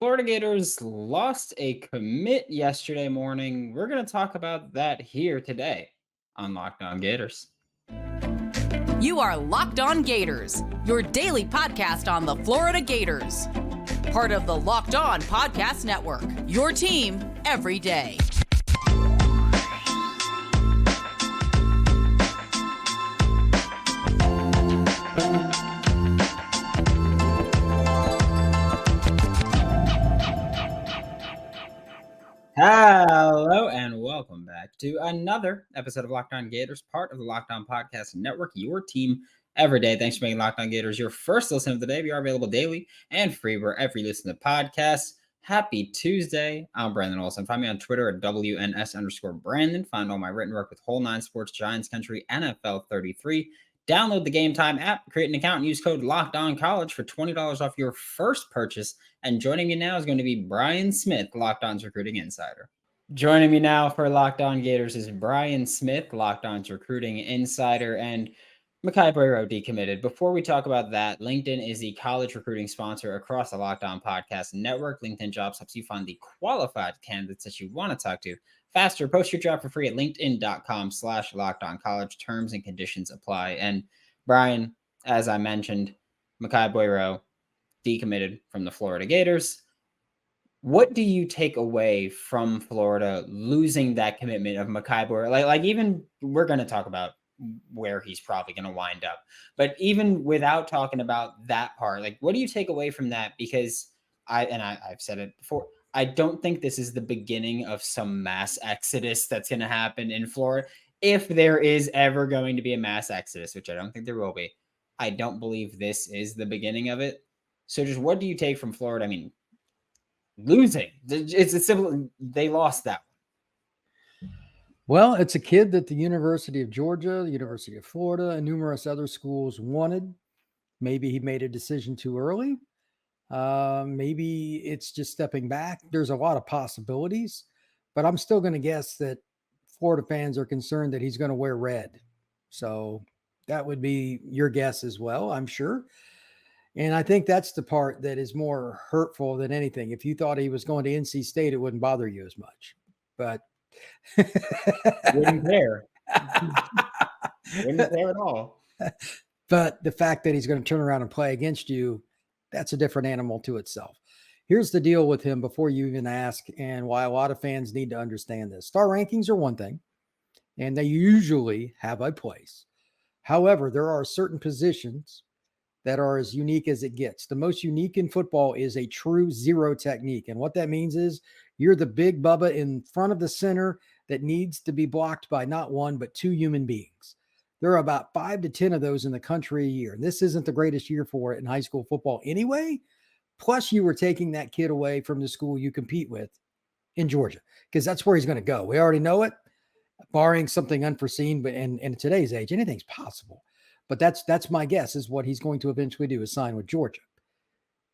Florida Gators lost a commit yesterday morning. We're going to talk about that here today on Locked On Gators. You are Locked On Gators, your daily podcast on the Florida Gators. Part of the Locked On Podcast Network, your team every day. Hello and welcome back to another episode of Locked On Gators, part of the Locked On Podcast Network, your team every day. Thanks for making Locked On Gators your first listen of the day. We are available daily and free wherever you listen to podcasts. Happy Tuesday. I'm Brandon Olsen. Find me on Twitter at WNS_Brandon. Find all my written work with Whole Nine Sports, Giants Country, NFL 33. Download the Game Time app, create an account, and use code LOCKEDONCollege for $20 off your first purchase. And joining me now is going to be Brian Smith, Locked On's recruiting insider. Joining me now for Locked On Gators is Brian Smith, Locked On's recruiting insider, and Michai Boireau Decommitted. Before we talk about that, LinkedIn is the college recruiting sponsor across the Locked On Podcast Network. LinkedIn Jobs helps you find the qualified candidates that you want to talk to faster. Post your job for free at linkedin.com/LockedOnCollege. Terms and conditions apply. And Brian, as I mentioned, Michai Boireau decommitted from the Florida Gators. What do you take away from Florida losing that commitment of Michai Boireau? Like even we're going to talk about where he's probably going to wind up, but even without talking about that part, like what do you take away from that? Because I've said it before, I don't think this is the beginning of some mass exodus that's going to happen in Florida. If there is ever going to be a mass exodus, which I don't think there will be, I don't believe this is the beginning of it. So just what do you take from Florida? I mean, losing. It's a simple, they lost that one. Well, it's a kid that the University of Georgia, the University of Florida, and numerous other schools wanted. Maybe he made a decision too early. Maybe it's just stepping back. There's a lot of possibilities, but I'm still going to guess that Florida fans are concerned that he's going to wear red. So that would be your guess as well, I'm sure. And I think that's the part that is more hurtful than anything. If you thought he was going to NC State, it wouldn't bother you as much. But wouldn't care. Wouldn't care at all. But the fact that he's going to turn around and play against you, that's a different animal to itself. Here's the deal with him before you even ask, and why a lot of fans need to understand this. Star rankings are one thing, and they usually have a place. However, there are certain positions that are as unique as it gets. The most unique in football is a true zero technique. And what that means is you're the big bubba in front of the center that needs to be blocked by not one, but two human beings. There are about 5 to 10 of those in the country a year. And this isn't the greatest year for it in high school football anyway. Plus, you were taking that kid away from the school you compete with in Georgia, because that's where he's going to go. We already know it, barring something unforeseen, but in today's age, anything's possible. But that's my guess is what he's going to eventually do is sign with Georgia.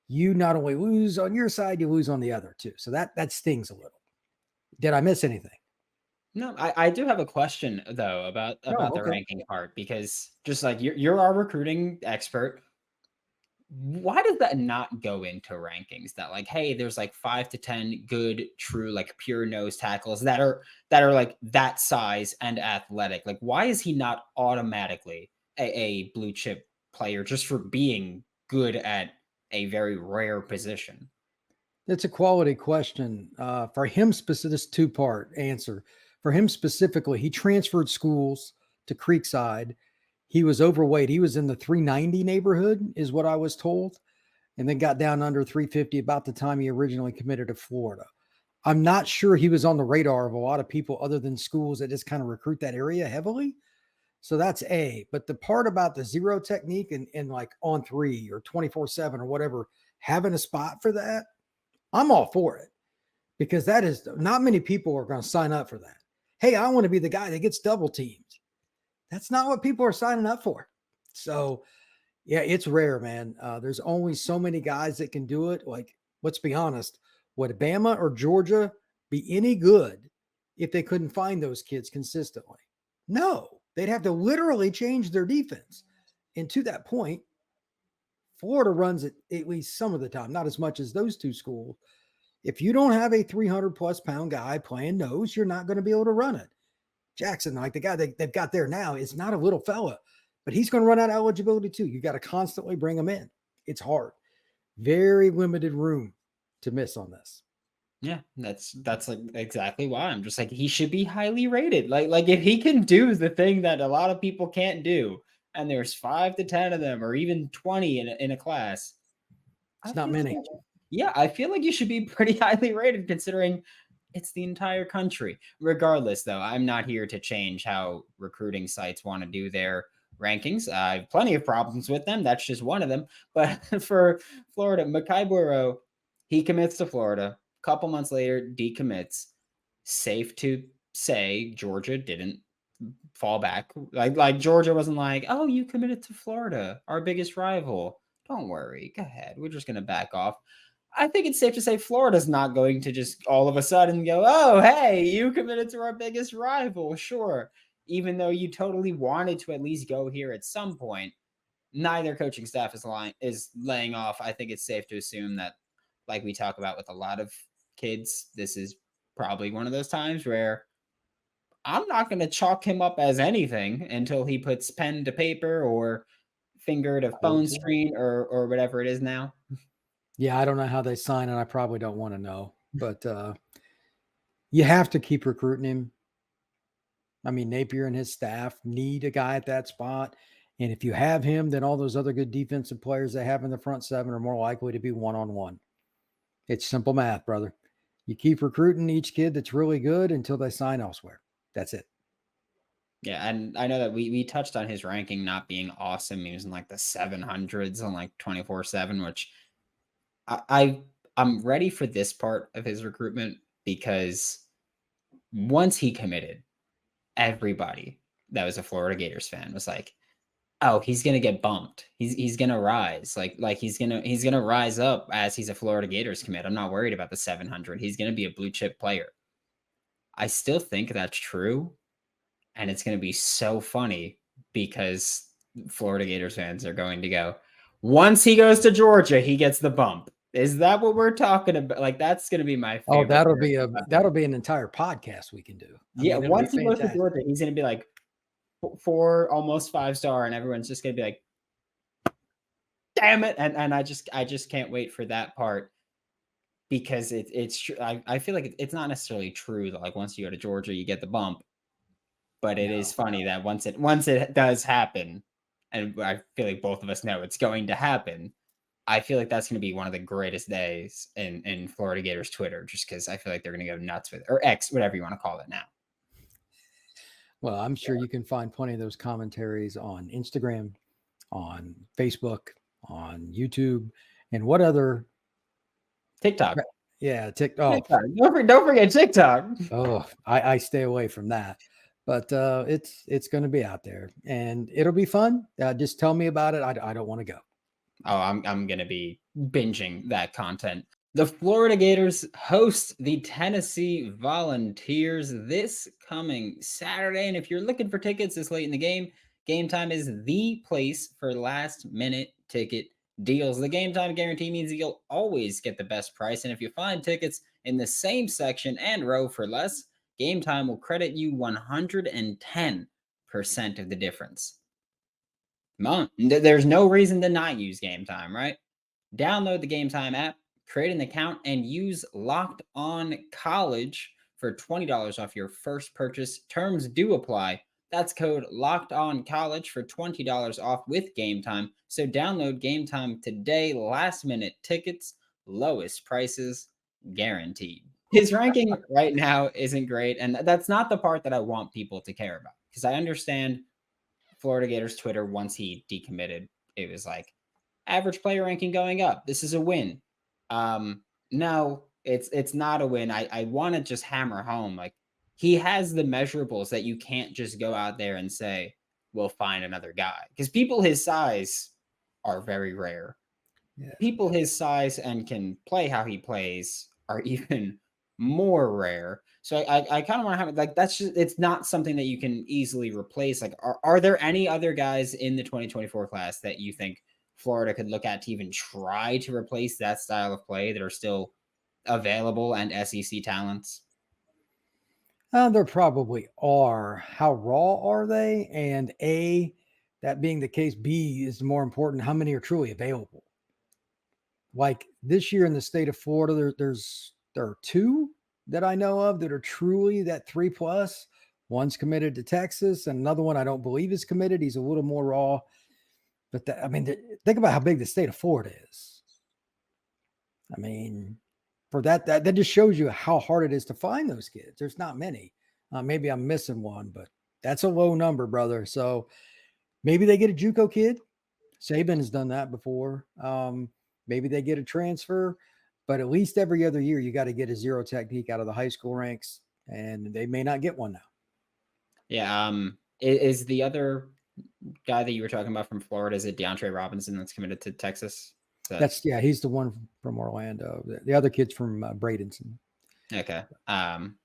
You not only lose on your side, you lose on the other too. So that stings a little. Did I miss anything? No, I do have a question though about the ranking part, because just like you're our recruiting expert. Why does that not go into rankings? That like, hey, there's like 5 to 10 good, true, like pure nose tackles that are like that size and athletic. Like, why is he not automatically a blue chip player just for being good at a very rare position? It's a quality question. For him, specific, this two-part answer. For him specifically, he transferred schools to Creekside. He was overweight. He was in the 390 neighborhood, is what I was told, and then got down under 350 about the time he originally committed to Florida. I'm not sure he was on the radar of a lot of people other than schools that just kind of recruit that area heavily. So that's A. But the part about the zero technique and like on 3 or 24/7 or whatever, having a spot for that, I'm all for it, because that is not many people are going to sign up for that. Hey, I want to be the guy that gets double teamed. That's not what people are signing up for. So yeah, it's rare, man. There's only so many guys that can do it. Like, let's be honest, would Bama or Georgia be any good if they couldn't find those kids consistently? No, they'd have to literally change their defense. And to that point, Florida runs it at least some of the time, not as much as those two schools. If you don't have a 300+ pound guy playing nose, you're not going to be able to run it. Jackson, like the guy they've got there now, is not a little fella, but he's going to run out of eligibility too. You got to constantly bring him in. It's hard. Very limited room to miss on this. Yeah, that's like exactly why I'm just like, he should be highly rated. Like if he can do the thing that a lot of people can't do, and there's 5 to 10 of them, or even 20 in a class, it's not many. Yeah, I feel like you should be pretty highly rated considering it's the entire country. Regardless, though, I'm not here to change how recruiting sites want to do their rankings. I have plenty of problems with them. That's just one of them. But for Florida, Michai Boireau, he commits to Florida. A couple months later, decommits. Safe to say Georgia didn't fall back. Like Georgia wasn't like, oh, you committed to Florida, our biggest rival. Don't worry. Go ahead. We're just going to back off. I think it's safe to say Florida's not going to just all of a sudden go, oh, hey, you committed to our biggest rival. Sure. Even though you totally wanted to at least go here at some point, neither coaching staff is laying off. I think it's safe to assume that, like we talk about with a lot of kids, this is probably one of those times where I'm not going to chalk him up as anything until he puts pen to paper or finger to phone screen or whatever it is now. Yeah, I don't know how they sign, and I probably don't want to know. But you have to keep recruiting him. I mean, Napier and his staff need a guy at that spot. And if you have him, then all those other good defensive players they have in the front seven are more likely to be one-on-one. It's simple math, brother. You keep recruiting each kid that's really good until they sign elsewhere. That's it. Yeah, and I know that we touched on his ranking not being awesome. He was in like the 700s on like 24/7, which I'm ready for this part of his recruitment because once he committed, everybody that was a Florida Gators fan was like, oh, he's gonna get bumped. He's gonna rise. Like he's gonna rise up as he's a Florida Gators commit. I'm not worried about the 700. He's gonna be a blue chip player. I still think that's true. And it's going to be so funny because Florida Gators fans are going to go, once he goes to Georgia, he gets the bump. Is that what we're talking about? Like, that's going to be my favorite. Oh, that'll be an entire podcast we can do. Once he goes to Georgia, he's going to be like 4, almost 5-star, and everyone's just going to be like, damn it. And I just can't wait for that part because it's true. I feel like it's not necessarily true that like once you go to Georgia, you get the bump. But it is funny that once it does happen, and I feel like both of us know it's going to happen, I feel like that's going to be one of the greatest days in Florida Gators Twitter, just because I feel like they're going to go nuts with it, or X, whatever you want to call it now. Well, I'm sure you can find plenty of those commentaries on Instagram, on Facebook, on YouTube, and what other TikTok. Yeah, TikTok. Don't forget TikTok. Oh, I stay away from that. But it's going to be out there, and it'll be fun. Just tell me about it. I don't want to go. Oh, I'm going to be binging that content. The Florida Gators host the Tennessee Volunteers this coming Saturday. And if you're looking for tickets this late in the game, Game Time is the place for last-minute ticket deals. The Game Time guarantee means that you'll always get the best price. And if you find tickets in the same section and row for less, Game Time will credit you 110% of the difference. Come on. There's no reason to not use Game Time, right? Download the Game Time app, create an account, and use Locked On College for $20 off your first purchase. Terms do apply. That's code Locked On College for $20 off with Game Time. So download Game Time today. Last minute tickets, lowest prices guaranteed. His ranking right now isn't great, and that's not the part that I want people to care about, because I understand Florida Gators Twitter, once he decommitted, it was like, average player ranking going up. This is a win. No, it's not a win. I want to just hammer home, like, he has the measurables that you can't just go out there and say, we'll find another guy, because people his size are very rare. Yeah. People his size and can play how he plays are even more rare. So I kind of want to have it like, that's just, it's not something that you can easily replace. Like, are there any other guys in the 2024 class that you think Florida could look at to even try to replace that style of play that are still available and SEC talents? There probably are. How raw are they? And A, that being the case, B is more important. How many are truly available? Like this year in the state of Florida, there are two that I know of that are truly that 3+. One's committed to Texas, and another one I don't believe is committed. He's a little more raw. But think about how big the state of Florida is. I mean, for that just shows you how hard it is to find those kids. There's not many. Maybe I'm missing one, but that's a low number, brother. So maybe they get a JUCO kid. Saban has done that before. Maybe they get a transfer, but at least every other year you got to get a zero technique out of the high school ranks, and they may not get one now. Yeah. Is the other guy that you were talking about from Florida, is it DeAndre Robinson that's committed to Texas? He's the one from Orlando. The other kid's from Bradenton. Okay.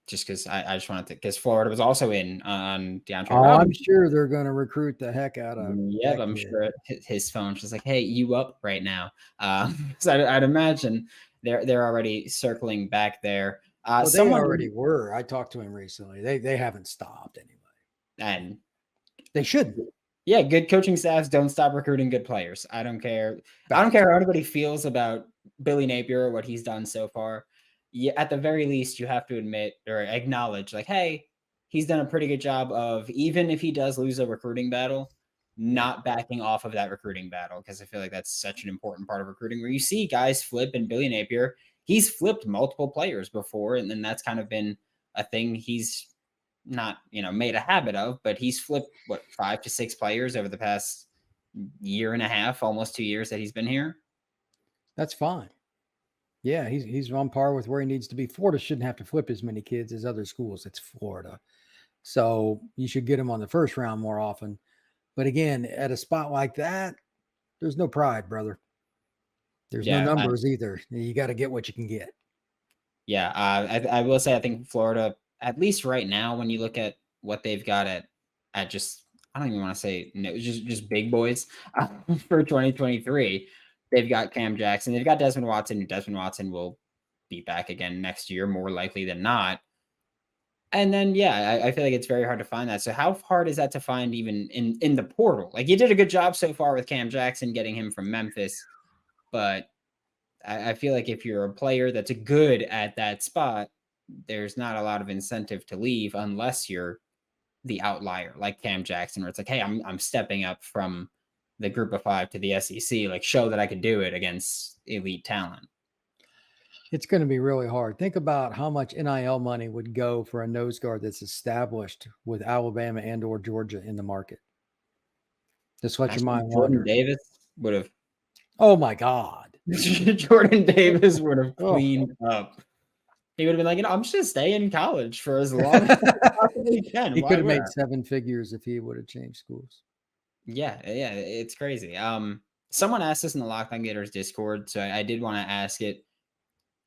Just because I just wanted to, because Florida was also in on DeAndre Robinson. I'm sure they're going to recruit the heck out of. Yeah, I'm sure his phone's just like, hey, you up right now? So I'd imagine they're already circling back there. Well, they already were. I talked to him recently. They haven't stopped anyway, and they should. Yeah, good coaching staffs don't stop recruiting good players. I don't care. I don't care how anybody feels about Billy Napier or what he's done so far. Yeah, at the very least, you have to admit or acknowledge, like, hey, he's done a pretty good job of, even if he does lose a recruiting battle, not backing off of that recruiting battle, because I feel like that's such an important part of recruiting, where you see guys flip. And Billy Napier, he's flipped multiple players before, and then that's kind of been a thing he's not, made a habit of, but he's flipped 5 to 6 players over the past year and a half, almost 2 years that he's been here. That's fine. Yeah, he's on par with where he needs to be. Florida shouldn't have to flip as many kids as other schools. It's Florida. So you should get him on the first round more often. But again, at a spot like that, there's no pride, brother. There's no numbers either. You got to get what you can get. Yeah, I will say, I think Florida, at least right now, when you look at what they've got at just, I don't even want to say just big boys for 2023. They've got Cam Jackson. They've got Desmond Watson. Desmond Watson will be back again next year, more likely than not. And then, I feel like it's very hard to find that. So how hard is that to find even in the portal? Like, you did a good job so far with Cam Jackson, getting him from Memphis. But I feel like if you're a player that's good at that spot, there's not a lot of incentive to leave unless you're the outlier, like Cam Jackson, where it's like, hey, I'm stepping up from the group of 5 to the SEC, like, show that I could do it against elite talent. It's going to be really hard. Think about how much NIL money would go for a nose guard that's established with Alabama and or Georgia in the market. Just let your mind wander. Jordan Davis would have. Oh my God. Jordan Davis would have cleaned up. He would have been like, I'm just going to stay in college for as long as I possibly can. He could have made 7 figures if he would have changed schools. Yeah, it's crazy. Someone asked this in the Locked On Gators Discord, so I did want to ask it.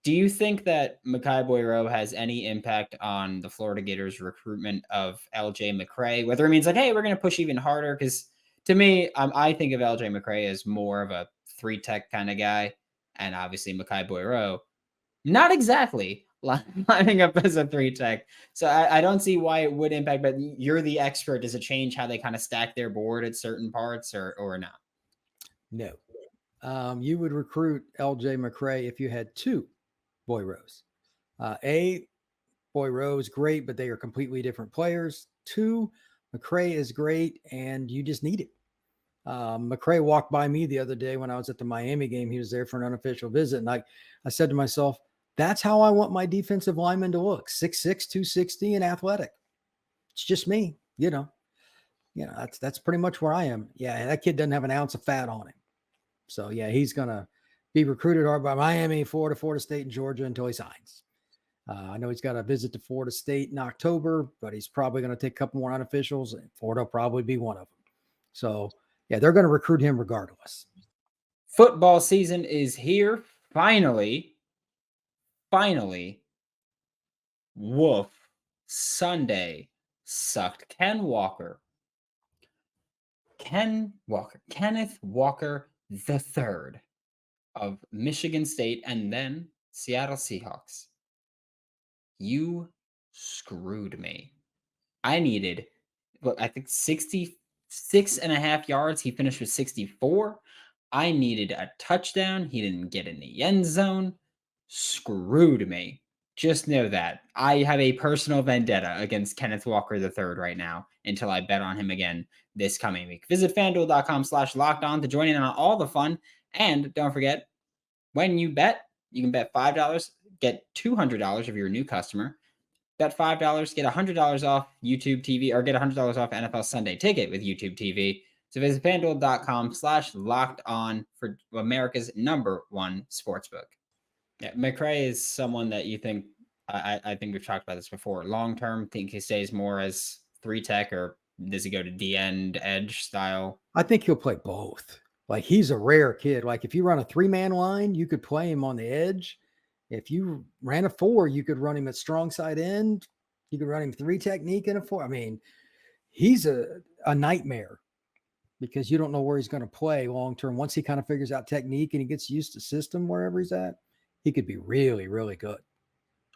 Do you think that Michai Boireau has any impact on the Florida Gators recruitment of LJ McCray? Whether it means like, hey, we're going to push even harder, because to me, I think of LJ McCray as more of a 3-tech kind of guy, and obviously Michai Boireau, not exactly lining up as a 3-tech. So I don't see why it would impact, but you're the expert. Does it change how they kind of stack their board at certain parts or not? No. You would recruit LJ McCray if you had 2 Boireaus. Boireau is great, but they are completely different players. 2, McCray is great, and you just need it. McCray walked by me the other day when I was at the Miami game. He was there for an unofficial visit, and I said to myself, that's how I want my defensive lineman to look: 6'6", 260, and athletic. It's just me, that's pretty much where I am. Yeah, that kid doesn't have an ounce of fat on him. So yeah, he's gonna be recruited hard by Miami, Florida State, and Georgia until he signs. I know he's got a visit to Florida State in October, but he's probably going to take a couple more unofficials, and Florida will probably be one of them. So yeah, they're going to recruit him regardless. Football season is here. Finally. Woof. Sunday sucked. Kenneth Walker the third of Michigan State and then Seattle Seahawks. You screwed me. I needed, what, I think 66.5 yards. He finished with 64. I needed a touchdown. He didn't get in the end zone. Screwed me. Just know that. I have a personal vendetta against Kenneth Walker III right now until I bet on him again this coming week. Visit FanDuel.com/lockedon to join in on all the fun. And don't forget, when you bet, you can bet $5, get $200 if you're a new customer. Bet $5, get $100 off YouTube TV, or get $100 off NFL Sunday Ticket with YouTube TV. So visit FanDuel.com/locked on for America's #1 sportsbook. Yeah, McCray is someone that you think, I think we've talked about this before. Long term, think he stays more as 3 tech, or does he go to D end edge style? I think he'll play both. Like, he's a rare kid. Like, if you run a 3-man line, you could play him on the edge. If you ran a 4, you could run him at strong side end. You could run him 3 technique and a 4. I mean, he's a nightmare because you don't know where he's going to play long term. Once he kind of figures out technique and he gets used to system wherever he's at, he could be really, really good.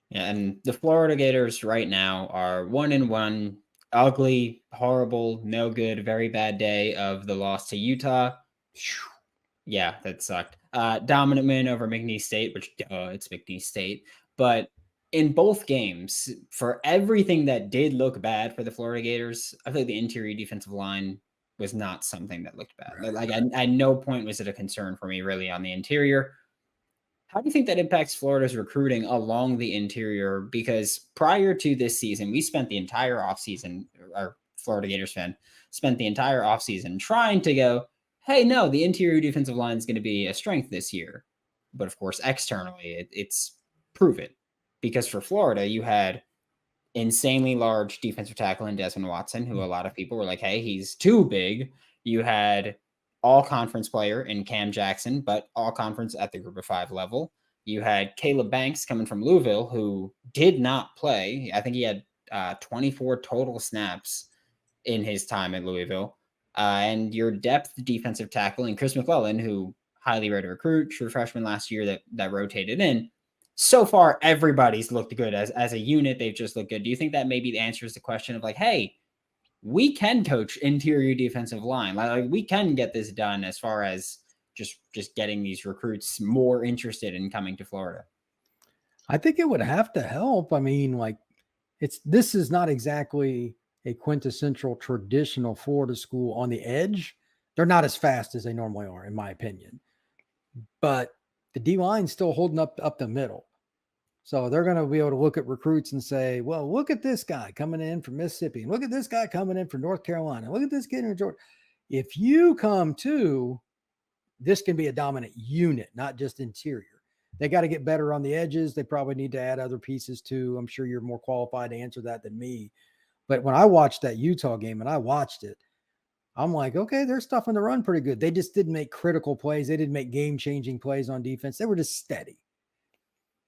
Yeah, and the Florida Gators right now are 1-1. Ugly, horrible, no good, very bad day of the loss to Utah. Yeah, that sucked. Dominant win over McNeese State, which it's McNeese State. But in both games, for everything that did look bad for the Florida Gators, I feel like the interior defensive line was not something that looked bad. Right. Like, at no point was it a concern for me, really, on the interior. How do you think that impacts Florida's recruiting along the interior? Because prior to this season, we spent the entire offseason, our Florida Gators fan spent the entire offseason trying to go, hey, no, the interior defensive line is going to be a strength this year. But of course, externally, it's proven. Because for Florida, you had insanely large defensive tackle in Desmond Watson, who a lot of people were like, hey, he's too big. You had all conference player in Cam Jackson, but all conference at the group of 5 level. You had Caleb Banks coming from Louisville, who did not play. I think he had 24 total snaps in his time at Louisville. And your depth defensive tackle in Chris McClellan, who highly rated recruit, true freshman last year that rotated in. So far, everybody's looked good as a unit. They've just looked good. Do you think that maybe answers the question of like, hey, we can coach interior defensive line. Like we can get this done as far as just getting these recruits more interested in coming to Florida? I think it would have to help. I mean, like, this is not exactly a quintessential traditional Florida school on the edge. They're not as fast as they normally are, in my opinion. But the D line's still holding up the middle. So they're going to be able to look at recruits and say, well, look at this guy coming in from Mississippi. And look at this guy coming in from North Carolina. Look at this kid in Georgia. If you come to, this can be a dominant unit, not just interior. They got to get better on the edges. They probably need to add other pieces too. I'm sure you're more qualified to answer that than me. But when I watched that Utah game and I watched it, I'm like, okay, they're stuffing the run pretty good. They just didn't make critical plays. They didn't make game-changing plays on defense. They were just steady.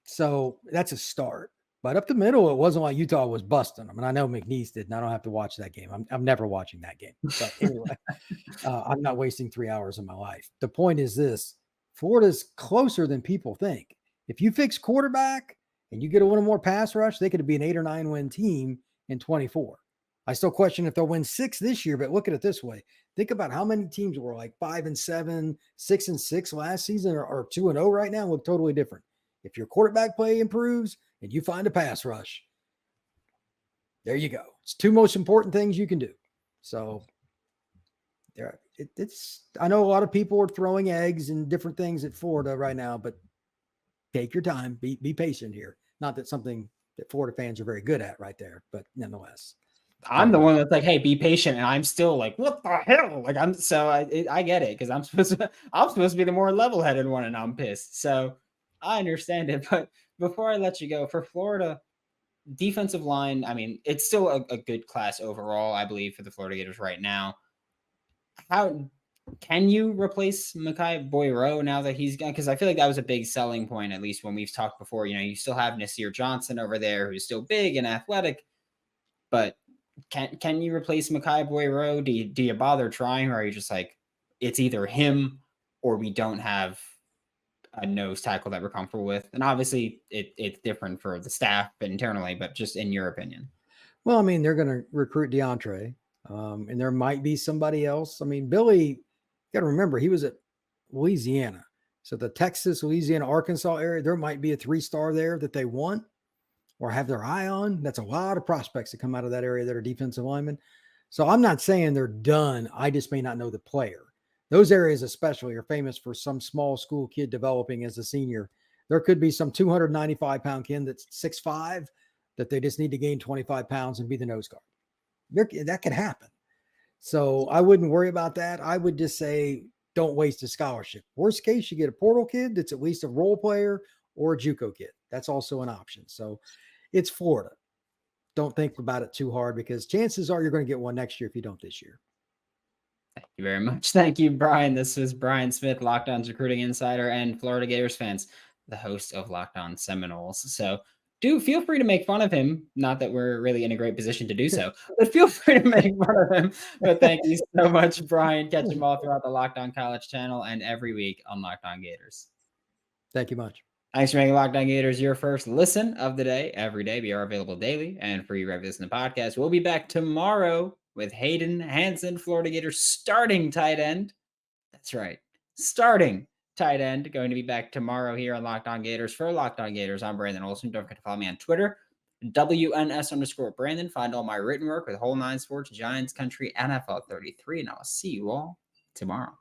So that's a start. But up the middle, it wasn't like Utah was busting them. And I know McNeese did, and I don't have to watch that game. I'm never watching that game. But anyway, I'm not wasting 3 hours of my life. The point is this: Florida's closer than people think. If you fix quarterback and you get a little more pass rush, they could be an 8 or 9 win team in 24. I still question if they'll win 6 this year, but look at it this way. Think about how many teams were like 5-7, 6-6 last season, or 2-0 right now look totally different. If your quarterback play improves and you find a pass rush, there you go. It's 2 most important things you can do. So there, I know a lot of people are throwing eggs and different things at Florida right now, but take your time, be patient here. Not that something that Florida fans are very good at right there, but nonetheless. I'm the one that's like, hey, be patient. And I'm still like, what the hell? Like I get it. Cause I'm supposed to be the more level-headed one and I'm pissed. So I understand it. But before I let you go, for Florida defensive line, I mean, it's still a good class overall, I believe, for the Florida Gators right now. How can you replace Michai Boireau now that he's gone? Because I feel like that was a big selling point, at least when we've talked before. You know, you still have Nasir Johnson over there, who's still big and athletic, but can you replace Michai Boireau? Do you bother trying, or are you just like, it's either him or we don't have a nose tackle that we're comfortable with. And obviously it's different for the staff internally, but just in your opinion. Well, I mean, they're going to recruit DeAndre, and there might be somebody else. I mean, Billy, you got to remember, he was at Louisiana. So the Texas, Louisiana, Arkansas area, there might be a 3-star there that they want or have their eye on. That's a lot of prospects that come out of that area that are defensive linemen. So I'm not saying they're done. I just may not know the player. Those areas especially are famous for some small school kid developing as a senior. There could be some 295-pound kid that's 6'5", that they just need to gain 25 pounds and be the nose guard. That could happen. So I wouldn't worry about that. I would just say, don't waste a scholarship. Worst case, you get a portal kid that's at least a role player or a JUCO kid. That's also an option. So it's Florida. Don't think about it too hard because chances are you're going to get one next year if you don't this year. Thank you very much. Thank you, Brian. This was Brian Smith, Locked On's recruiting insider and Florida Gators fans, the host of Locked On Seminoles. So do feel free to make fun of him. Not that we're really in a great position to do so, but feel free to make fun of him. But thank you so much, Brian. Catch him all throughout the Locked On College channel and every week on Locked On Gators. Thank you much. Thanks for making Locked On Gators your first listen of the day every day. We are available daily and free wherever you listen to podcasts. We'll be back tomorrow with Hayden Hansen, Florida Gators starting tight end. That's right. Starting tight end. Going to be back tomorrow here on Locked On Gators. For Locked On Gators, I'm Brandon Olsen. Don't forget to follow me on Twitter, WNS_Brandon. Find all my written work with Whole Nine Sports, Giants Country, NFL 33. And I'll see you all tomorrow.